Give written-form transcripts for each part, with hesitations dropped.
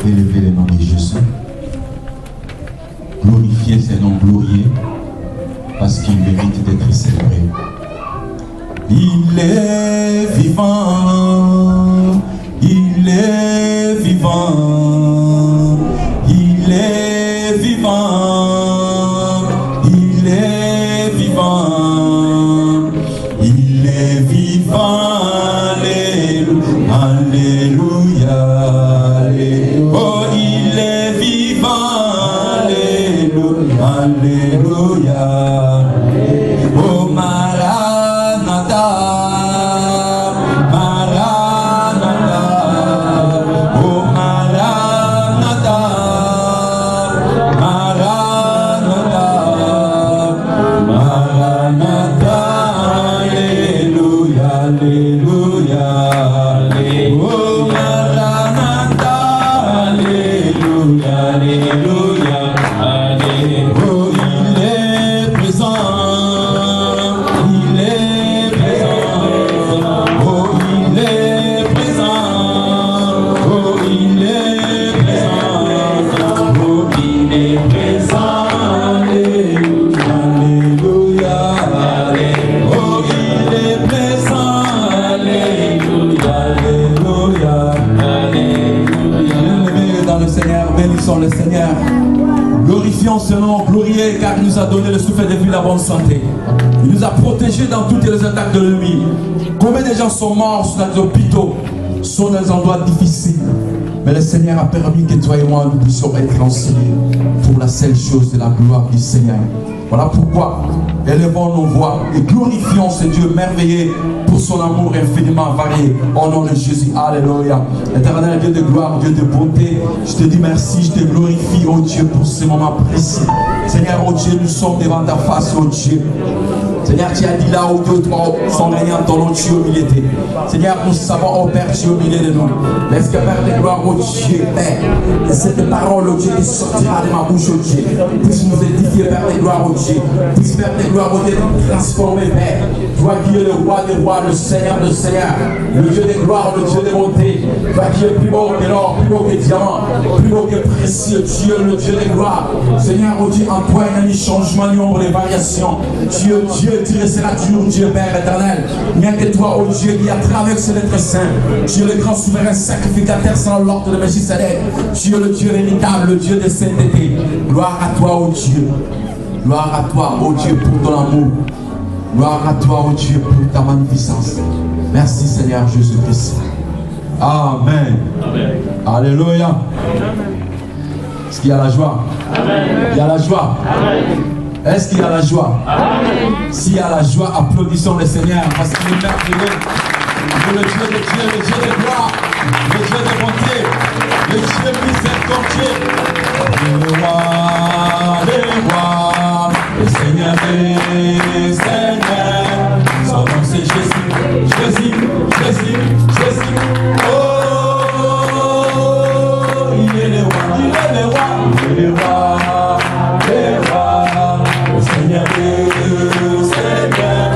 élever le nom de Jésus, glorifier ses noms glorieux, parce qu'il mérite d'être célébré. Il est vivant, il est vivant, il est vivant, il est vivant, il est vivant, alléluia, alléluia, oh il est vivant, alléluia, alléluia, oh Maranatha, Maranatha, oh Maranatha, Maranatha, Maranatha, alléluia, alléluia, oh Maranatha, alléluia, alléluia, alléluia, oh il est présent, il est présent, oh il est présent, oh il est présent, oh il est présent, alléluia, alléluia, alléluia, oh il est présent, alléluia, alléluia, alléluia. Bien-aimés dans le Seigneur, bénissons le Seigneur. Glorifions ce nom glorieux car il nous a donné le souffle de vie, la bonne santé. Il nous a protégés dans toutes les attaques de l'ennemi. Combien de gens sont morts dans les hôpitaux, sont dans des endroits difficiles. Mais le Seigneur a permis que toi et moi nous puissions être enseignés pour la seule chose de la gloire du Seigneur. Voilà pourquoi élevons nos voix et glorifions ce Dieu merveilleux pour son amour infiniment varié. Au nom de Jésus, alléluia. Éternel Dieu de gloire, Dieu de bonté, je te dis merci, je te glorifie, oh Dieu, pour ce moment précis. Seigneur, oh Dieu, nous sommes devant ta face, oh Dieu. Seigneur, tu as dit là où deux, trois sont régnants, ton nom, tu es au milieu de. Seigneur, nous savons, oh Père, tu es au milieu de nous. Laisse que Père de gloire, oh Dieu, Père, et cette parole, oh Dieu, qui sortira de ma bouche, oh Dieu, puisse nous édifier, Père de gloire, oh Dieu, puisse Père de gloire, oh Dieu, nous transformer, Père. Toi qui es le roi des rois, le Seigneur de Seigneur, le Dieu de gloire, le Dieu de bonté, toi qui es plus beau que l'or, plus beau que le diamant, plus beau que précieux, Dieu, le Dieu de gloire. Seigneur, oh Dieu, en toi, il n'y a ni changement, ni ombre, ni variation. Dieu, tu resteras toujours Dieu Père éternel. Rien que toi, oh Dieu, qui a traversé l'être saint. Dieu le grand souverain sacrificateur sans l'ordre de Melchisédek. Dieu le Dieu véritable, le Dieu de sainteté. Gloire à toi, oh Dieu. Gloire à toi, oh Dieu, pour ton amour. Gloire à toi, oh Dieu, pour ta magnificence. Merci Seigneur Jésus-Christ. Amen. Amen. Alléluia. Est-ce qu'il y a la joie? Amen. Il y a la joie. Amen. Est-ce qu'il y a la joie? Amen. S'il y a la joie, applaudissons le Seigneur parce qu'il est merveilleux. Le Dieu de Dieu, le Dieu de gloire, le Dieu de bonté, le Dieu miséricordieux. Le roi des rois, le Seigneur des seigneurs. Son nom c'est Jésus, Jésus, Jésus, Jésus. Oh, il est le roi, il est le roi, il est le roi des rois, le Seigneur des seigneurs.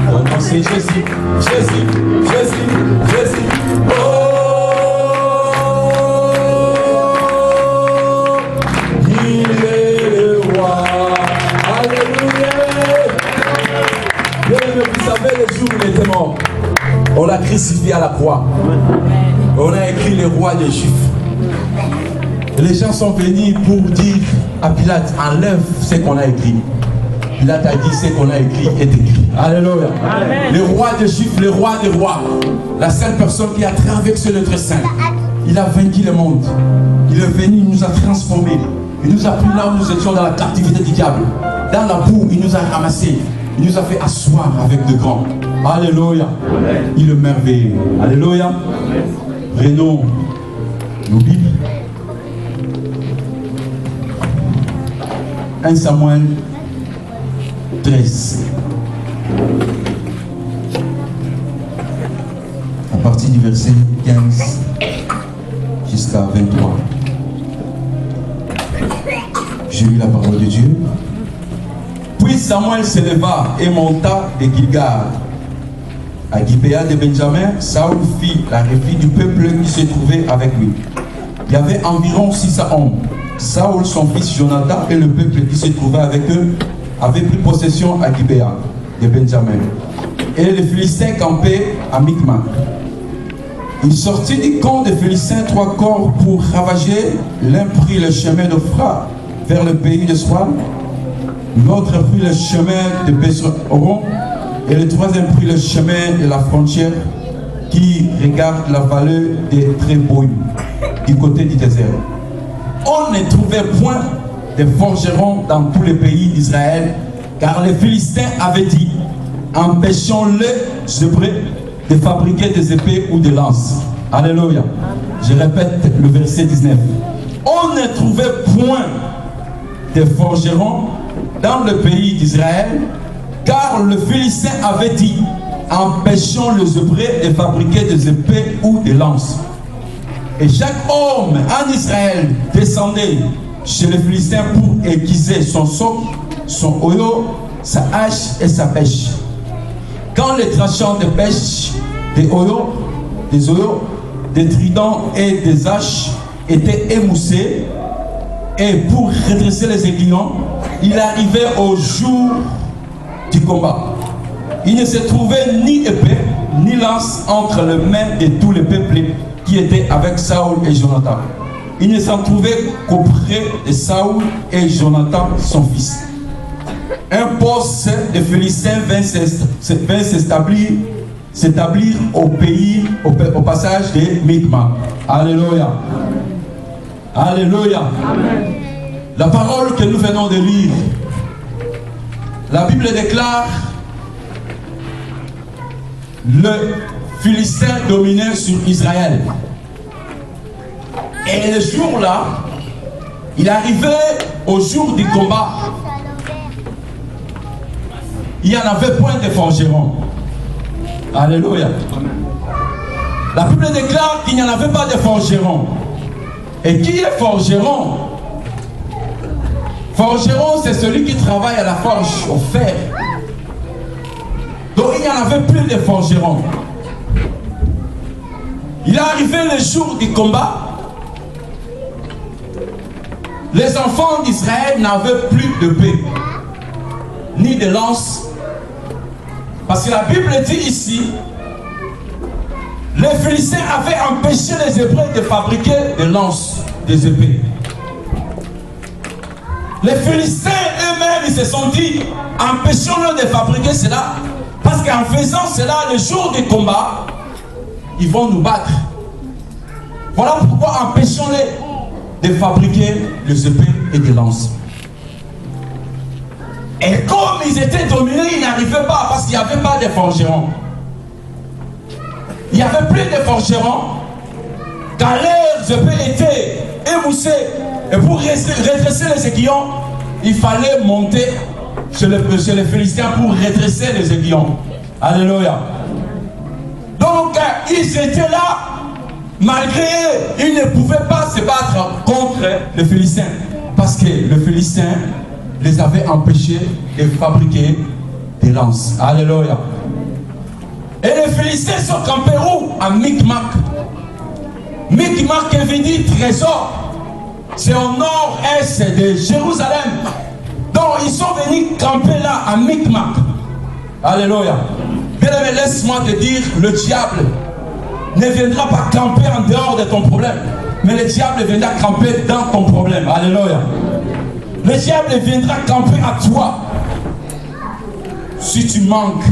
Son nom c'est Jésus, Jésus, Jésus, Jésus. Oh, il est le roi. Alléluia. Bien, vous savez, le jour où il était mort, on l'a crucifié à la croix. On a écrit le roi des Juifs. Et les gens sont venus pour dire à Pilate, enlève ce qu'on a écrit. Pilate a dit, ce qu'on a écrit est écrit. Alléluia. Amen. Le roi des Juifs, le roi des rois, la seule personne qui a traversé notre sein. Il a vaincu le monde. Il est venu, il nous a transformés. Il nous a pris là où nous étions dans la captivité du diable. Dans la boue, il nous a ramassés. Il nous a fait asseoir avec de grands. Alléluia. Amen. Il est merveilleux. Alléluia. Amen. Prenons nos Bibles. 1 Samuel 13. À partir du verset 15 jusqu'à 23. J'ai lu la parole de Dieu. Puis Samuel se leva et monta de Gilgal. À Gibéa de Benjamin, Saül fit la réfie du peuple qui se trouvait avec lui. il y avait environ 600 hommes. Saoul, son fils Jonathan et le peuple qui se trouvait avec eux avaient pris possession à Gibéa de Benjamin. Et les Philistins campaient à Micmac. Il sortit du camp des Philistins 3 corps pour ravager. L'un prit le chemin d'Ophra vers le pays de Soal, l'autre prit le chemin de Bessoron, et le troisième prit le chemin de la frontière qui regarde la vallée des Tréboïm, du côté du désert. On ne trouvait point de forgerons dans tous les pays d'Israël, car les Philistins avaient dit, empêchons-les Hébreux de fabriquer des épées ou des lances. Alléluia. Je répète le verset 19. On ne trouvait point de forgerons dans le pays d'Israël, car le Philistin avait dit, empêchons les Hébreux de fabriquer des épées ou des lances. Et chaque homme en Israël descendait chez les Philistins pour aiguiser son seau, son oyo, sa hache et sa pêche. Quand les tranchants de pêche, des oyos, des tridents et des haches étaient émoussés, et pour redresser les aiguillons, il arrivait au jour du combat. Il ne se trouvait ni épée, ni lance entre les mains de tous les peuples qui étaient avec Saoul et Jonathan. Il ne s'en trouvait qu'auprès de Saoul et Jonathan, son fils. Un poste de Philistins vint s'établir au pays, au passage de Micmac. Alléluia. Alléluia. Amen. La parole que nous venons de lire, la Bible déclare, le Philistin dominait sur Israël. Et le jour-là, il arrivait au jour du combat. Il n'y en avait point de forgerons. Alléluia. La Bible déclare qu'il n'y en avait pas de forgerons. Et qui est forgeron? Forgeron, c'est celui qui travaille à la forge, au fer. Donc il n'y en avait plus de forgerons. Il est arrivé le jour du combat. Les enfants d'Israël n'avaient plus de paix, ni de lance. Parce que la Bible dit ici, les Philistins avaient empêché les Hébreux de fabriquer des lances, des épées. Les Philistins eux-mêmes, ils se sont dit, empêchons-le de fabriquer cela, parce qu'en faisant cela, le jour du combat, ils vont nous battre. Voilà pourquoi empêchons-les de fabriquer des épées et des lances. Et comme ils étaient dominés, ils n'arrivaient pas, parce qu'il n'y avait pas de forgerons. Il n'y avait plus de forgerons, car leurs épées étaient émoussées. Et pour redresser les aiguillons, il fallait monter chez les Philistins pour redresser les aiguillons. Alléluia. Donc, ils étaient là, malgré eux, ils ne pouvaient pas se battre contre les Philistins. Parce que les Philistins les avaient empêchés de fabriquer des lances. Alléluia. Et les Philistins sont campés où? À Micmac. Micmac veut dire trésor. C'est au nord-est de Jérusalem. Donc ils sont venus camper là à Micmac. Alléluia. Bien aimé, laisse-moi te dire, le diable ne viendra pas camper en dehors de ton problème, mais le diable viendra camper dans ton problème. Alléluia. Le diable viendra camper à toi si tu manques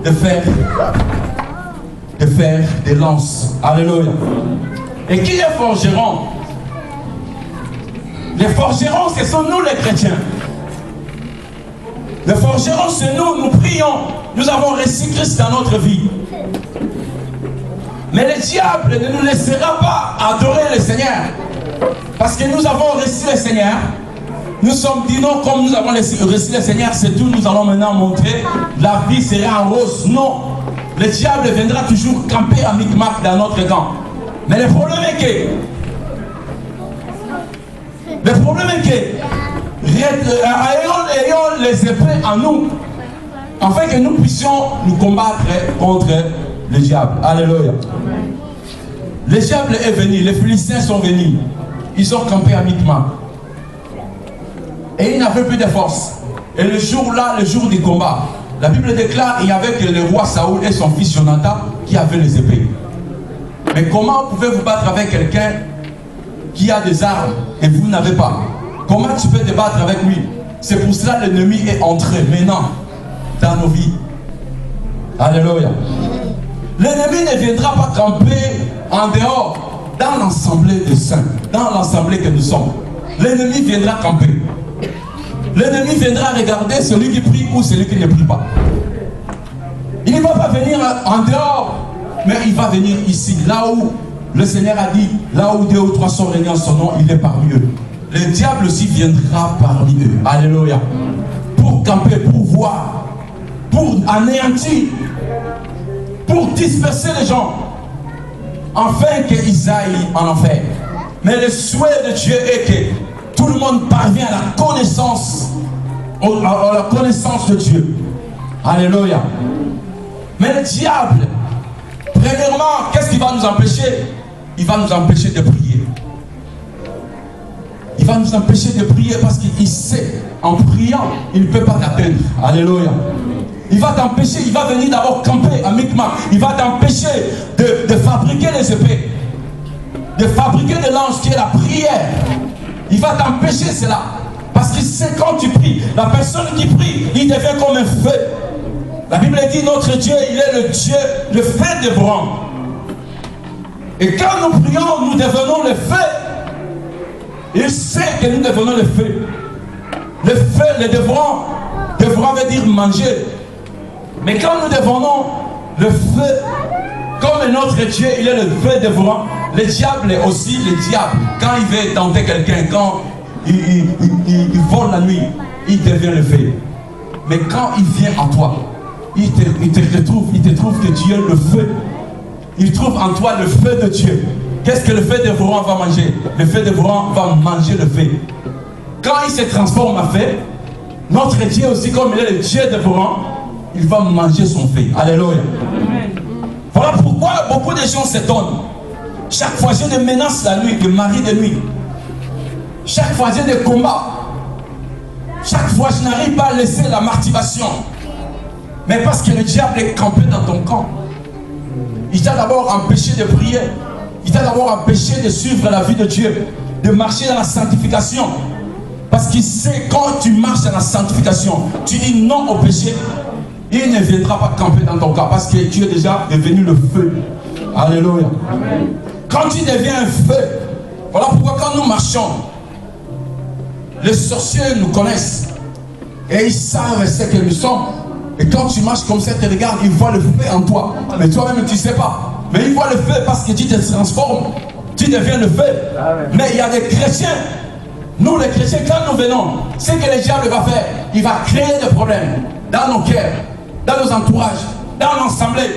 de faire des lances. Alléluia. Et qui est forgeron? Les forgerons, ce sont nous les chrétiens. Les forgerons, c'est nous, nous prions. Nous avons reçu Christ dans notre vie. Mais le diable ne nous laissera pas adorer le Seigneur. Parce que nous avons reçu le Seigneur. Nous sommes dit non, comme nous avons reçu le Seigneur, c'est tout, nous allons maintenant montrer, la vie sera en rose. Non, le diable viendra toujours camper à Micmac dans notre camp. Mais le problème est que ayons les épées en nous, afin que nous puissions nous combattre contre le diable. Alléluia. Le diable est venu, les Philistins sont venus. Ils ont campé à Micmac. Et ils n'avaient plus de force. Et le jour-là, le jour du combat, la Bible déclare qu'il n'y avait que le roi Saoul et son fils Jonathan qui avaient les épées. Mais comment pouvez-vous battre avec quelqu'un qui a des armes et vous n'avez pas? Comment tu peux te battre avec lui? C'est pour cela que l'ennemi est entré maintenant dans nos vies. Alléluia. L'ennemi ne viendra pas camper en dehors, dans l'assemblée des saints, dans l'assemblée que nous sommes. L'ennemi viendra camper. L'ennemi viendra regarder celui qui prie ou celui qui ne prie pas. Il ne va pas venir en dehors, mais il va venir ici, là où le Seigneur a dit, là où 2 ou 3 sont réunis en son nom, il est parmi eux. Le diable aussi viendra parmi eux. Alléluia. Pour camper, pour voir, pour anéantir, pour disperser les gens, afin qu'ils aillent en enfer. Mais le souhait de Dieu est que tout le monde parvient à la connaissance, à la connaissance de Dieu. Alléluia. Mais le diable, premièrement, qu'est-ce qui va nous empêcher? Il va nous empêcher de prier. Il va nous empêcher de prier parce qu'il sait, en priant, il ne peut pas t'atteindre. Alléluia. Il va t'empêcher, il va venir d'abord camper à Micmac. Il va t'empêcher de fabriquer les épées, de fabriquer des lances qui est la prière. Il va t'empêcher cela. Parce qu'il sait quand tu pries, la personne qui prie, il devient comme un feu. La Bible dit notre Dieu, il est le Dieu, le feu dévorant. Et quand nous prions, nous devenons le feu. Il sait que nous devenons le feu. Le feu, le dévorant. Dévorant veut dire manger. Mais quand nous devenons le feu, comme notre Dieu, il est le feu dévorant, le diable est aussi le diable. Quand il veut tenter quelqu'un, quand il vole la nuit, il devient le feu. Mais quand il vient en toi, il te trouve que Dieu est le feu. Il trouve en toi le feu de Dieu. Qu'est-ce que le feu dévorant va manger? Le feu dévorant va manger le feu. Quand il se transforme en feu, notre Dieu aussi, comme il est le Dieu dévorant, il va manger son feu. Alléluia. Voilà pourquoi beaucoup de gens s'étonnent. Chaque fois j'ai des menaces la nuit, des maris de nuit. Chaque fois j'ai des combats. Chaque fois je n'arrive pas à laisser la martyration. Mais parce que le diable est campé dans ton camp. Il t'a d'abord empêché de prier. Il t'a d'abord empêché de suivre la vie de Dieu, de marcher dans la sanctification. Parce qu'il sait quand tu marches dans la sanctification, tu dis non au péché, il ne viendra pas camper dans ton cas parce que tu es déjà devenu le feu. Alléluia. Amen. Quand tu deviens un feu, voilà pourquoi quand nous marchons, les sorciers nous connaissent et ils savent ce que nous sommes. Et quand tu marches comme ça, tu regardes, ils voient le feu en toi. Mais toi-même, tu ne sais pas. Mais ils voient le feu parce que tu te transformes. Tu deviens le feu. Mais il y a des chrétiens. Nous, les chrétiens, quand nous venons, ce que le diable va faire, il va créer des problèmes dans nos cœurs, dans nos entourages, dans l'assemblée,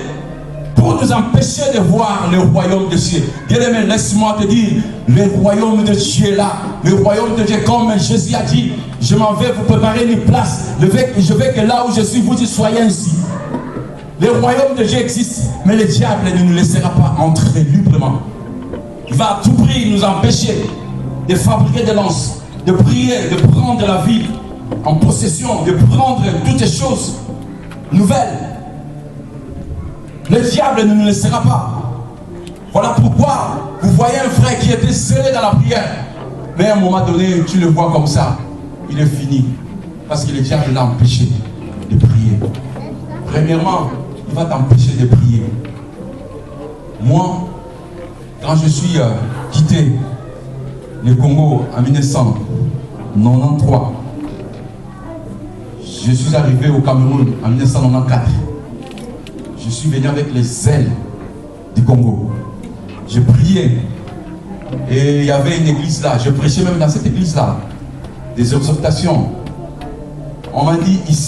pour nous empêcher de voir le royaume de Dieu. Bien-aimé, laisse-moi te dire, le royaume de Dieu est là. Le royaume de Dieu, comme Jésus a dit, je m'en vais vous préparer une place. Je veux que là où je suis, vous y soyez ainsi. Le royaume de Dieu existe, mais le diable ne nous laissera pas entrer librement. Il va à tout prix nous empêcher de fabriquer des lances, de prier, de prendre la vie en possession, de prendre toutes les choses nouvelles. Le diable ne nous laissera pas. Voilà pourquoi vous voyez un frère qui était scellé dans la prière, mais à un moment donné, tu le vois comme ça, il est fini. Parce que le diable l'a empêché de prier. Premièrement, il va t'empêcher de prier. Moi, quand je suis quitté le Congo en 1993, je suis arrivé au Cameroun en 1994. Je suis venu avec les ailes du Congo. Je priais. Et il y avait une église là. Je prêchais même dans cette église là. Des exhortations. On m'a dit ici.